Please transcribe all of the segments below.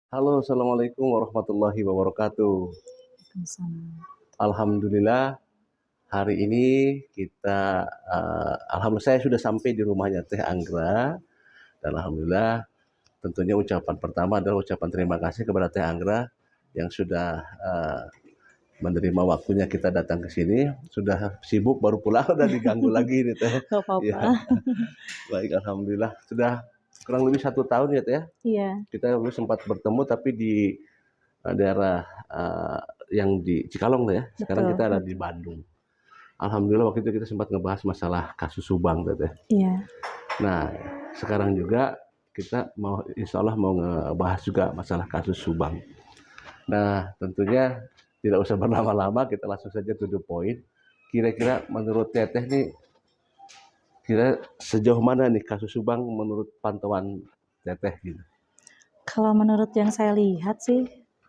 Halo, assalamualaikum warahmatullahi wabarakatuh. Waalaikumsalam. Alhamdulillah hari ini alhamdulillah saya sudah sampai di rumahnya Teh Anggra dan alhamdulillah tentunya ucapan pertama adalah ucapan terima kasih kepada Teh Anggra yang sudah menerima waktunya kita datang ke sini. Sudah sibuk baru pulang udah diganggu lagi nih Teh. Gak Ya, apa-apa. baik alhamdulillah sudah kurang lebih 1 tahun ya Teh ya. Iya, Kita dulu sempat bertemu tapi di daerah yang di Cikalong tuh ya. Sekarang betul, kita ada di betul. Bandung. Alhamdulillah waktu itu kita sempat ngebahas masalah kasus Subang tuh teh. Iya, Nah, sekarang juga kita mau insya Allah mau ngebahas juga masalah kasus Subang. Nah, tentunya tidak usah berlama-lama, kita langsung saja to the point. Kira-kira menurut Teteh nih, kira sejauh mana nih kasus Subang menurut pantauan Teteh gitu? kalau menurut yang saya lihat sih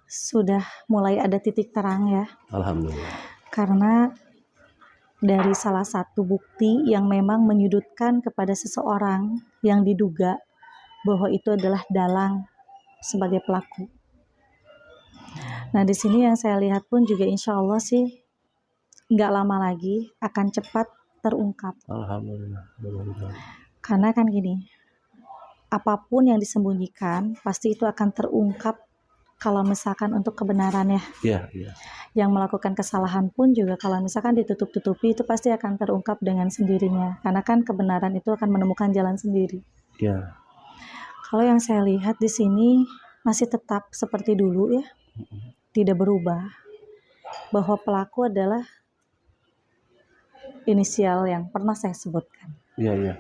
sudah mulai ada titik terang ya, Alhamdulillah. karena dari salah satu bukti yang memang menyudutkan kepada seseorang yang diduga bahwa itu adalah dalang sebagai pelaku. Nah, di sini yang saya lihat pun juga insya Allah sih nggak lama lagi akan cepat terungkap. Alhamdulillah. Karena kan gini, apapun yang disembunyikan pasti itu akan terungkap kalau misalkan untuk kebenaran ya. Iya, iya. Yang melakukan kesalahan pun juga kalau misalkan ditutup-tutupi itu pasti akan terungkap dengan sendirinya. Karena kan kebenaran itu akan menemukan jalan sendiri. Iya. Kalau yang saya lihat di sini masih tetap seperti dulu ya. Tidak berubah. Bahwa pelaku adalah inisial yang pernah saya sebutkan. Iya, iya.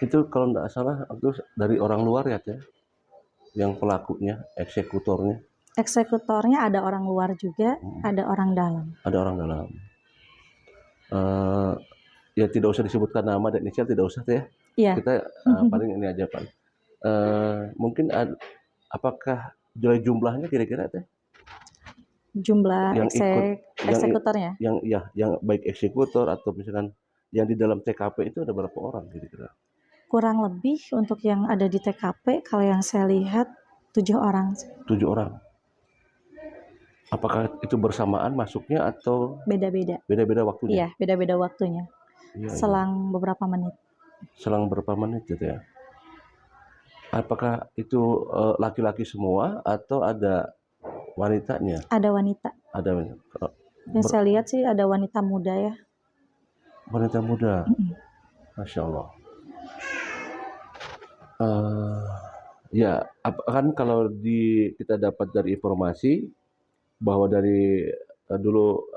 Itu kalau nggak salah itu dari orang luar ya Teh, yang pelakunya, eksekutornya, Eksekutornya ada orang luar juga, ada orang dalam. ada orang dalam. Ya tidak usah disebutkan nama dan inisial, tidak usah Teh. Iya, Kita paling ini aja Pak. Mungkin apakah dari jumlahnya kira-kira Teh jumlah yang ikut eksekutornya. yang baik eksekutor atau misalkan yang di dalam TKP itu ada berapa orang kira-kira? Kurang lebih untuk yang ada di TKP, kalau yang saya lihat 7 orang. 7 orang. Apakah itu bersamaan masuknya atau Beda-beda. beda-beda waktunya? Iya, beda-beda waktunya. Iya, iya. Selang beberapa menit. Selang berapa menit gitu ya? Apakah itu laki-laki semua atau ada wanitanya? Ada wanita. Ada wanita. Yang saya lihat sih ada wanita muda ya. Wanita muda. Masya Allah. Ya, kan kalau kita dapat dari informasi bahwa dari dulu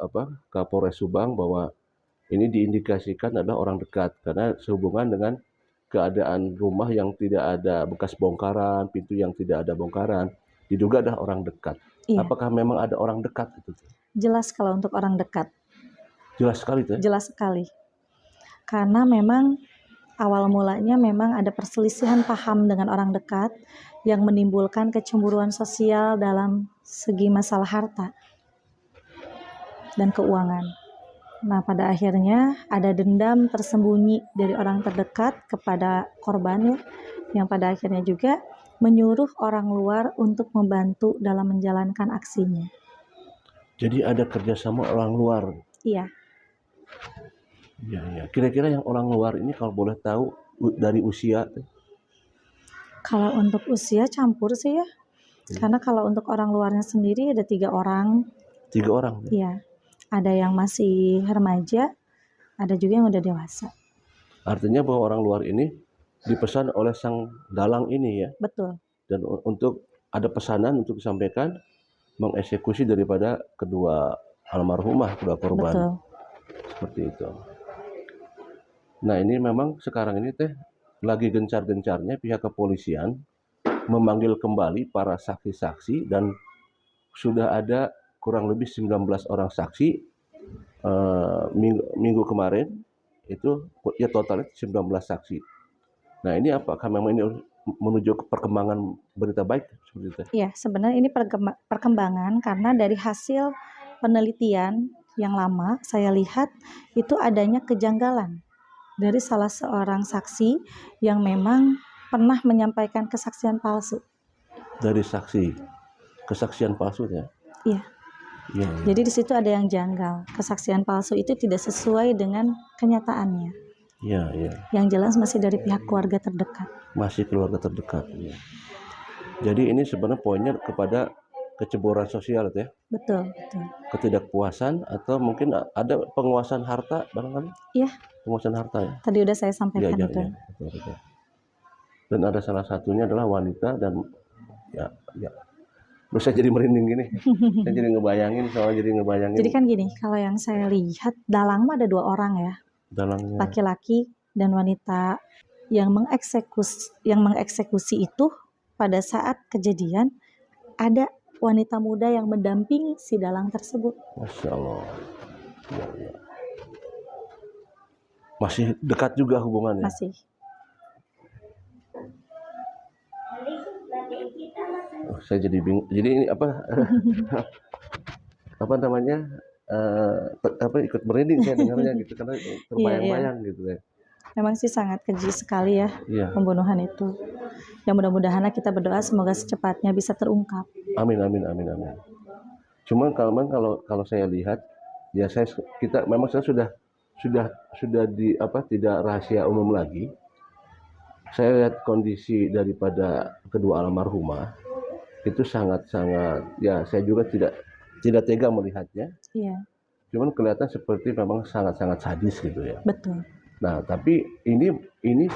Kapolres Subang bahwa ini diindikasikan adalah orang dekat karena sehubungan dengan keadaan rumah yang tidak ada bekas bongkaran, pintu yang tidak ada bongkaran, diduga adalah orang dekat. Iya. Apakah memang ada orang dekat itu? Jelas kalau untuk orang dekat. Jelas sekali tuh. Jelas sekali. Karena memang awal mulanya memang ada perselisihan paham dengan orang dekat yang menimbulkan kecemburuan sosial dalam segi masalah harta dan keuangan. Nah, pada akhirnya ada dendam tersembunyi dari orang terdekat kepada korban yang pada akhirnya juga menyuruh orang luar untuk membantu dalam menjalankan aksinya. Jadi ada kerjasama orang luar. Iya. Iya, iya. Kira-kira yang orang luar ini kalau boleh tahu dari usia? Kalau untuk usia campur sih ya. Karena kalau untuk orang luarnya sendiri ada 3 orang. 3 orang? Iya. Ada yang masih remaja, ada juga yang udah dewasa. Artinya bahwa orang luar ini dipesan oleh sang dalang ini ya? Betul. Dan untuk ada pesanan untuk disampaikan mengeksekusi daripada kedua almarhumah, kedua korban. Betul. Seperti itu. Nah ini memang sekarang ini Teh lagi gencar-gencarnya pihak kepolisian memanggil kembali para saksi-saksi dan sudah ada kurang lebih 19 orang saksi minggu kemarin itu ya totalnya 19 saksi. Nah ini apakah memang ini menuju ke perkembangan berita baik seperti itu? Iya, sebenarnya ini perkembangan karena dari hasil penelitian yang lama saya lihat itu adanya kejanggalan dari salah seorang saksi yang memang pernah menyampaikan kesaksian palsu. Dari saksi? kesaksian palsu ya. Iya. Iya. Jadi di situ ada yang janggal. Kesaksian palsu itu tidak sesuai dengan kenyataannya. Iya, iya. Yang jelas masih dari pihak keluarga terdekat. Masih keluarga terdekat. Ya. Jadi ini sebenarnya poinnya kepada kecemburuan sosial ya. Betul, betul. Ketidakpuasan atau mungkin ada penguasaan harta barangkali. Iya. Penguasaan harta ya. Tadi udah saya sampaikan Ya, itu. ya, betul, betul. Dan ada salah satunya adalah wanita dan ya. Terus saya jadi merinding gini. Saya jadi ngebayangin. Jadi kan gini, kalau yang saya lihat dalang mah ada 2 orang ya. Dalangnya. Laki-laki dan wanita yang mengeksekusi itu pada saat kejadian ada wanita muda yang mendampingi si dalang tersebut. Masya Allah. Ya, ya. Masih dekat juga hubungannya. Masih. Saya jadi bingung. Jadi ini apa? Apa namanya? Ikut merinding saya dengarnya gitu karena terbayang-bayang gitu ya. Memang sih sangat keji sekali ya pembunuhan itu. Ya mudah-mudahan kita berdoa semoga secepatnya bisa terungkap. Amin. Cuma kalau saya lihat ya kita memang sudah tidak rahasia umum lagi. Saya lihat kondisi daripada kedua almarhumah itu sangat-sangat ya saya juga tidak tega melihatnya. Iya. Cuman kelihatan seperti memang sangat-sangat sadis gitu ya. Betul. Nah, tapi ini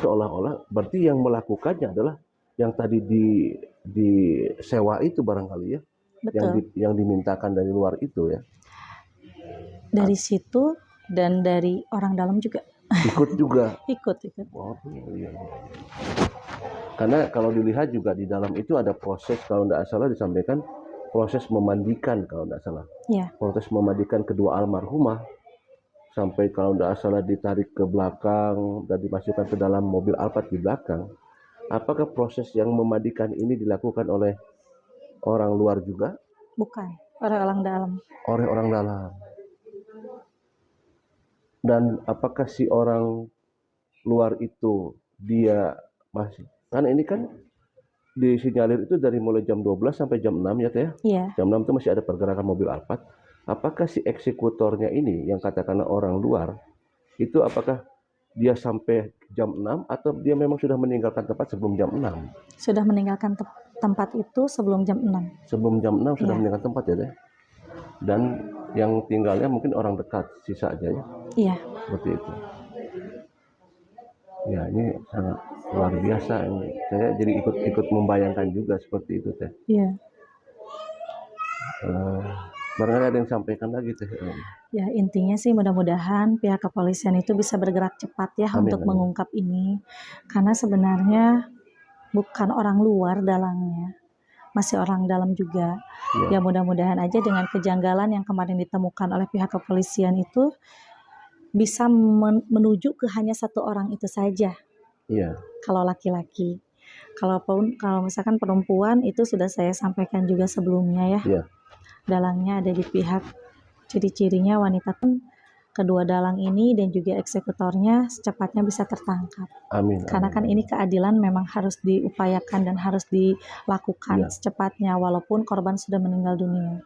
seolah-olah berarti yang melakukannya adalah yang tadi disewa itu barangkali ya. Betul. Yang dimintakan dari luar itu ya. Dari situ dan dari orang dalam juga. Ikut juga. Ikut. Oh, iya. Karena kalau dilihat juga di dalam itu ada proses kalau tidak salah disampaikan proses memandikan kalau tidak salah. Iya. Proses memandikan kedua almarhumah sampai kalau tidak salah ditarik ke belakang dan dimasukkan ke dalam mobil Alphard di belakang. Apakah proses yang memandikan ini dilakukan oleh orang luar juga? Bukan, orang dalam. Oleh orang dalam. Dan apakah si orang luar itu dia masih? Karena ini kan disinyalir itu dari mulai jam 12 sampai jam 6 ya Teh? Iya. Jam 6 itu masih ada pergerakan mobil Alphard. Apakah si eksekutornya ini yang katakanlah orang luar itu apakah dia sampai jam 6 atau dia memang sudah meninggalkan tempat sebelum jam 6? Sudah meninggalkan tempat itu sebelum jam 6. Sebelum jam 6 sudah meninggalkan tempat ya Teh? Dan yang tinggalnya mungkin orang dekat sisa aja ya? Iya. Seperti itu. Ya ini sangat luar biasa ini. Saya jadi ikut membayangkan juga seperti itu Teh. Iya. Barangkali ada yang sampaikan lagi Teh. Ya intinya sih mudah-mudahan pihak kepolisian itu bisa bergerak cepat ya untuk mengungkap ini. Karena sebenarnya bukan orang luar dalangnya. Masih orang dalam juga. Ya mudah-mudahan aja dengan kejanggalan yang kemarin ditemukan oleh pihak kepolisian itu bisa menuju ke hanya satu orang itu saja. Iya. Kalau laki-laki. Kalau misalkan perempuan itu sudah saya sampaikan juga sebelumnya ya. Iya. Dalangnya ada di pihak, ciri-cirinya wanita pun kedua dalang ini dan juga eksekutornya secepatnya bisa tertangkap. Amin. Karena kan ini keadilan memang harus diupayakan dan harus dilakukan secepatnya walaupun korban sudah meninggal dunia.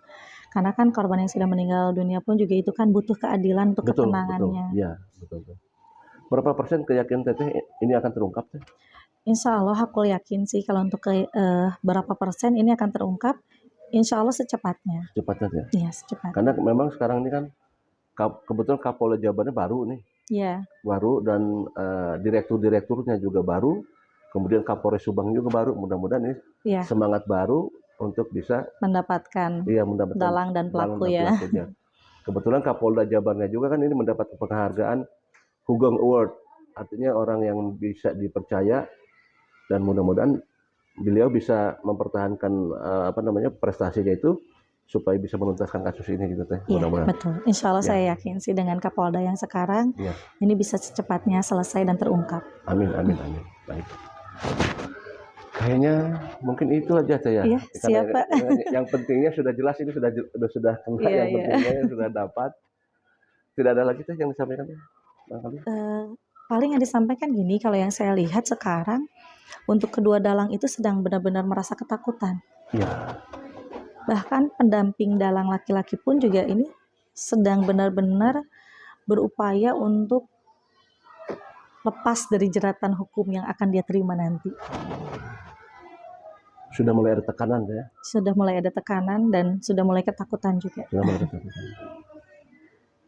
Karena kan korban yang sudah meninggal dunia pun juga itu kan butuh keadilan untuk ketenangannya. Iya, betul. Berapa persen keyakinan Teteh ini akan terungkap Teh? Insya Allah aku yakin sih kalau untuk berapa persen ini akan terungkap. Insya Allah secepatnya. Secepatnya ya? Iya, secepatnya. Karena memang sekarang ini kan kebetulan Kapolda Jabarnya baru nih. Iya. Baru dan direkturnya juga baru. Kemudian Kapolres Subang juga baru. Mudah-mudahan ini semangat baru untuk bisa mendapatkan dalang dan pelaku ya. Kebetulan Kapolda Jabarnya juga kan ini mendapat penghargaan Hugeng Award. Artinya orang yang bisa dipercaya dan mudah-mudahan beliau bisa mempertahankan prestasinya itu supaya bisa menuntaskan kasus ini gitu Teh. Iya, betul. Insya Allah saya yakin sih dengan Kapolda yang sekarang ini bisa secepatnya selesai dan terungkap. Amin. Baik. Kayaknya mungkin itu aja Teh ya. Iya, siapa? Yang pentingnya sudah jelas ini sudah kena yang pentingnya sudah dapat. Tidak ada lagi Teh yang disampaikan Teh? Paling yang disampaikan gini, kalau yang saya lihat sekarang untuk kedua dalang itu sedang benar-benar merasa ketakutan. Iya. Bahkan pendamping dalang laki-laki pun juga ini sedang benar-benar berupaya untuk lepas dari jeratan hukum yang akan dia terima nanti. Sudah mulai ada tekanan ya? Sudah mulai ada tekanan dan sudah mulai ketakutan juga. Sudah mulai ketakutan.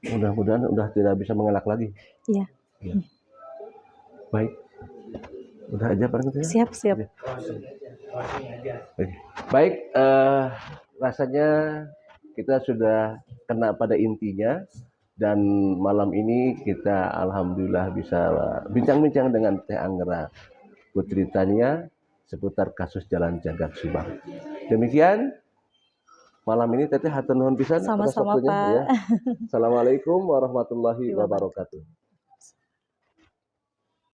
Mudah-mudahan udah tidak bisa mengelak lagi. Iya. Ya. Baik. Udah aja paling itu ya? Siap. Baik, rasanya kita sudah kena pada intinya, dan malam ini kita alhamdulillah bisa bincang-bincang dengan Teh Anggera Putri Tania seputar kasus Jalan Jagad Subang. Demikian malam ini Teteh hatur nuhun pisan atas Sama-sama, waktunya Pak. ya. Assalamualaikum warahmatullahi wabarakatuh.